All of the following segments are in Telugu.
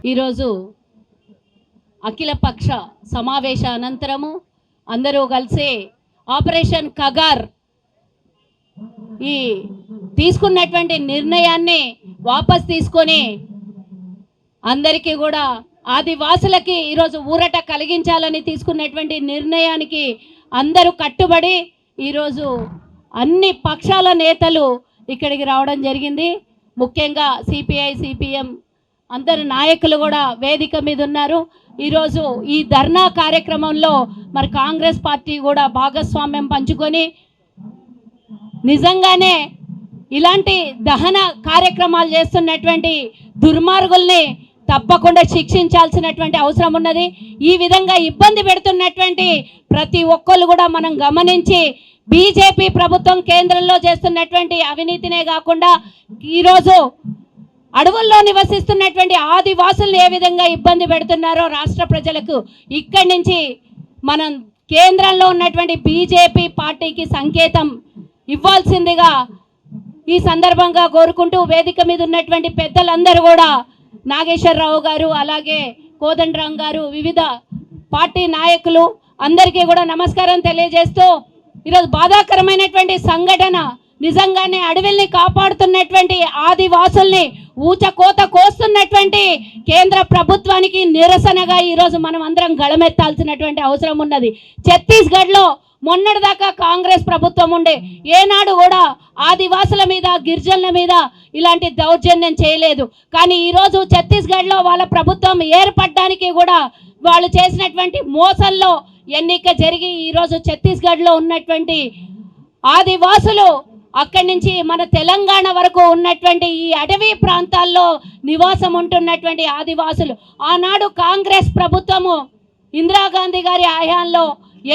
ఈరోజు అఖిలపక్ష సమావేశ అనంతరము అందరూ కలిసి ఆపరేషన్ కగార్ ఈ తీసుకున్నటువంటి నిర్ణయాన్ని వాపస్ తీసుకొని అందరికీ కూడా ఆదివాసులకి ఈరోజు ఊరట కలిగించాలని తీసుకున్నటువంటి నిర్ణయానికి అందరూ కట్టుబడి ఈరోజు అన్ని పక్షాల నేతలు ఇక్కడికి రావడం జరిగింది. ముఖ్యంగా సిపిఐ సిపిఎం అందరు నాయకులు కూడా వేదిక మీద ఉన్నారు. ఈరోజు ఈ ధర్నా కార్యక్రమంలో మరి కాంగ్రెస్ పార్టీ కూడా భాగస్వామ్యం పంచుకొని నిజంగానే ఇలాంటి దహన కార్యక్రమాలు చేస్తున్నటువంటి దుర్మార్గుల్ని తప్పకుండా శిక్షించాల్సినటువంటి అవసరం ఉన్నది. ఈ విధంగా ఇబ్బంది పెడుతున్నటువంటి ప్రతి ఒక్కళ్ళు కూడా మనం గమనించి బీజేపీ ప్రభుత్వం కేంద్రంలో చేస్తున్నటువంటి అవినీతినే కాకుండా ఈరోజు అడవుల్లో నివసిస్తున్నటువంటి ఆదివాసులను ఏ విధంగా ఇబ్బంది పెడుతున్నారో రాష్ట్ర ప్రజలకు ఇక్కడి నుంచి మనం కేంద్రంలో ఉన్నటువంటి బీజేపీ పార్టీకి సంకేతం ఇవ్వాల్సిందిగా ఈ సందర్భంగా కోరుకుంటూ వేదిక మీద ఉన్నటువంటి పెద్దలందరూ కూడా నాగేశ్వరరావు గారు అలాగే కోదండరాం గారు వివిధ పార్టీ నాయకులు అందరికీ కూడా నమస్కారం తెలియజేస్తూ ఈరోజు బాధాకరమైనటువంటి సంఘటన నిజంగానే అడవుల్ని కాపాడుతున్నటువంటి ఆదివాసుల్ని ఊచకోత కోస్తున్నటువంటి కేంద్ర ప్రభుత్వానికి నిరసనగా ఈరోజు మనం అందరం గళమెత్తాల్సినటువంటి అవసరం ఉన్నది. ఛత్తీస్గఢ్లో మొన్నటిదాకా కాంగ్రెస్ ప్రభుత్వం ఉండే ఏనాడు కూడా ఆదివాసుల మీద గిరిజనుల మీద ఇలాంటి దౌర్జన్యం చేయలేదు. కానీ ఈరోజు ఛత్తీస్గఢ్లో వాళ్ళ ప్రభుత్వం ఏర్పడడానికి కూడా వాళ్ళు చేసినటువంటి మోసంలో ఎన్నిక జరిగి ఈరోజు ఛత్తీస్గఢ్లో ఉన్నటువంటి ఆదివాసులు అక్కడి నుంచి మన తెలంగాణ వరకు ఉన్నటువంటి ఈ అటవీ ప్రాంతాల్లో నివాసం ఉంటున్నటువంటి ఆదివాసులు ఆనాడు కాంగ్రెస్ ప్రభుత్వము ఇందిరాగాంధీ గారి హయాంలో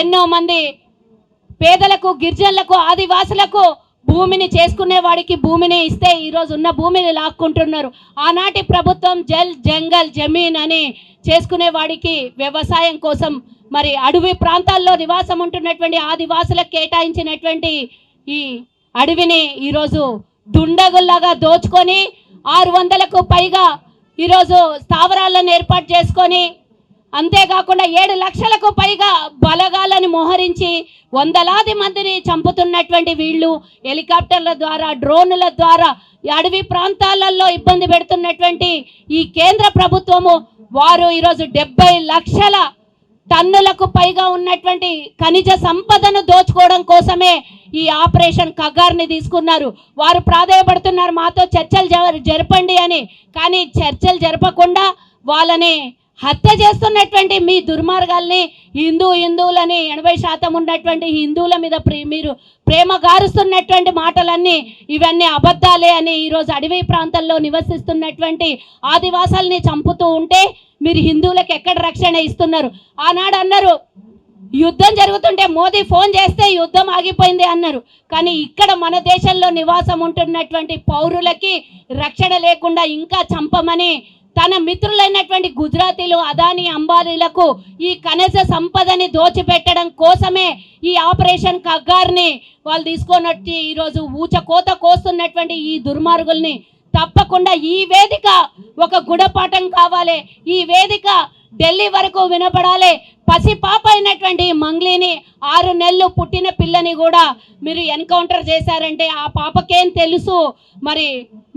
ఎన్నో మంది పేదలకు గిరిజనులకు ఆదివాసులకు భూమిని చేసుకునే వాడికి భూమిని ఇస్తే ఈరోజు ఉన్న భూమిని లాక్కుంటున్నారు. ఆనాటి ప్రభుత్వం జల్ జంగల్ జమీన్ అని చేసుకునే వాడికి వ్యవసాయం కోసం మరి అడవి ప్రాంతాల్లో నివాసం ఉంటున్నటువంటి ఆదివాసులకు కేటాయించినటువంటి ఈ అడవిని ఈరోజు దుండగుల్లాగా దోచుకొని 600కు పైగా ఈరోజు స్థావరాలను ఏర్పాటు చేసుకొని అంతేకాకుండా 7 లక్షలకు పైగా బలగాలను మోహరించి వందలాది మందిని చంపుతున్నటువంటి వీళ్ళు హెలికాప్టర్ల ద్వారా డ్రోన్ల ద్వారా అడవి ప్రాంతాలలో ఇబ్బంది పెడుతున్నటువంటి ఈ కేంద్ర ప్రభుత్వము వారు ఈరోజు 70 లక్షల టన్నులకు పైగా ఉన్నటువంటి ఖనిజ సంపదను దోచుకోవడం కోసమే ఈ ఆపరేషన్ కగార్ని తీసుకున్నారు. వారు ప్రాధాయపడుతున్నారు మాతో చర్చలు జరపండి అని. కానీ చర్చలు జరపకుండా వాళ్ళని హత్య చేస్తున్నటువంటి మీ దుర్మార్గాల్ని హిందువులని 80% ఉన్నటువంటి హిందువుల మీద మీరు ప్రేమ గారుస్తున్నటువంటి మాటలన్నీ ఇవన్నీ అబద్ధాలే అని ఈరోజు అడవి ప్రాంతాల్లో నివసిస్తున్నటువంటి ఆదివాసాలని చంపుతూ ఉంటే మీరు హిందువులకు ఎక్కడ రక్షణ ఇస్తున్నారు? ఆనాడు అన్నారు యుద్ధం జరుగుతుంటే మోదీ ఫోన్ చేస్తే యుద్ధం ఆగిపోయింది అన్నారు. కానీ ఇక్కడ మన దేశంలో నివాసం ఉంటున్నటువంటి పౌరులకి రక్షణ లేకుండా ఇంకా చంపమని తన మిత్రులైనటువంటి గుజరాతీలు అదానీ అంబానీలకు ఈ ఖనిజ సంపదని దోచిపెట్టడం కోసమే ఈ ఆపరేషన్ కగార్ని వాళ్ళు తీసుకొని వచ్చి ఈరోజు ఊచకోత కోస్తున్నటువంటి ఈ దుర్మార్గుల్ని తప్పకుండా ఈ వేదిక ఒక గుణపాఠం కావాలి. ఈ వేదిక ఢిల్లీ వరకు వినపడాలి. పసిపాప అయినటువంటి మంగ్లీని 6 నెలలు పుట్టిన పిల్లని కూడా మీరు ఎన్కౌంటర్ చేశారంటే ఆ పాపకేం తెలుసు? మరి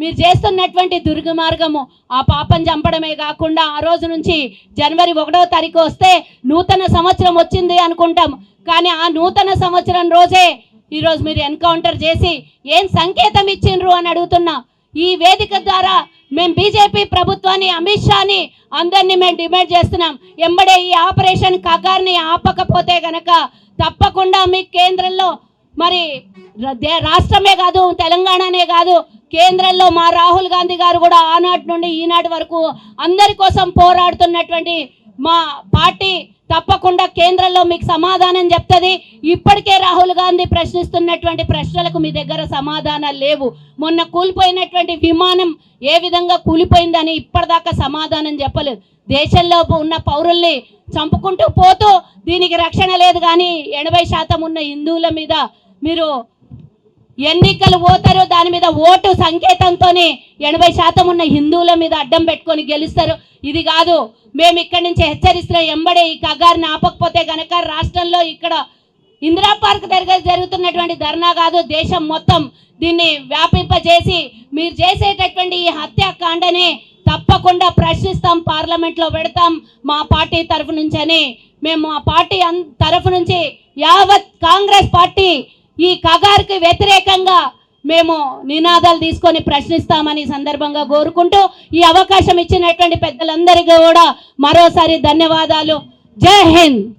మీరు చేస్తున్నటువంటి దుర్మార్గము ఆ పాపను చంపడమే కాకుండా ఆ రోజు నుంచి జనవరి 1వ తారీఖు వస్తే నూతన సంవత్సరం వచ్చింది అనుకుంటాం. కానీ ఆ నూతన సంవత్సరం రోజే ఈరోజు మీరు ఎన్కౌంటర్ చేసి ఏం సంకేతం ఇచ్చిండ్రు అని అడుగుతున్నా. ఈ వేదిక ద్వారా మేము బీజేపీ ప్రభుత్వాన్ని అమిత్ షాని అందరినీ మేము డిమాండ్ చేస్తున్నాం. ఎంబడే ఈ ఆపరేషన్ కగార్ని ఆపకపోతే గనక తప్పకుండా మీ కేంద్రంలో మరి రాష్ట్రమే కాదు తెలంగాణనే కాదు కేంద్రంలో మా రాహుల్ గాంధీ గారు కూడా ఆనాటి నుండి ఈనాటి వరకు అందరి కోసం పోరాడుతున్నటువంటి మా పార్టీ తప్పకుండా కేంద్రంలో మీకు సమాధానం చెప్తుంది. ఇప్పటికే రాహుల్ గాంధీ ప్రశ్నిస్తున్నటువంటి ప్రశ్నలకు మీ దగ్గర సమాధానాలు లేవు. మొన్న కూలిపోయినటువంటి విమానం ఏ విధంగా కూలిపోయిందని ఇప్పటిదాకా సమాధానం చెప్పలేదు. దేశంలో ఉన్న పౌరుల్ని చంపుకుంటూ పోతూ దీనికి రక్షణ లేదు. కానీ 80% ఉన్న హిందువుల మీద మీరు ఎన్నికలు పోతారు, దాని మీద ఓటు సంకేతంతో 80% ఉన్న హిందువుల మీద అడ్డం పెట్టుకొని గెలుస్తారు. ఇది కాదు, మేము ఇక్కడి నుంచి హెచ్చరిస్తున్నాం. ఎంబడే ఈ కగారిని ఆపకపోతే గనక రాష్ట్రంలో ఇక్కడ ఇందిరా పార్క్ దగ్గర జరుగుతున్నటువంటి ధర్నా కాదు, దేశం మొత్తం దీన్ని వ్యాపింపజేసి మీరు చేసేటటువంటి ఈ హత్యాకాండని తప్పకుండా ప్రశ్నిస్తాం, పార్లమెంట్లో పెడతాం మా పార్టీ తరఫు నుంచి అని మేము మా పార్టీ తరఫు నుంచి యావత్ కాంగ్రెస్ పార్టీ ఈ కగార్కి వ్యతిరేకంగా మేము నినాదాలు తీసుకొని ప్రశ్నిస్తామని సందర్భంగా కోరుకుంటూ ఈ అవకాశం ఇచ్చినటువంటి పెద్దలందరికీ కూడా మరోసారి ధన్యవాదాలు. జై హింద్.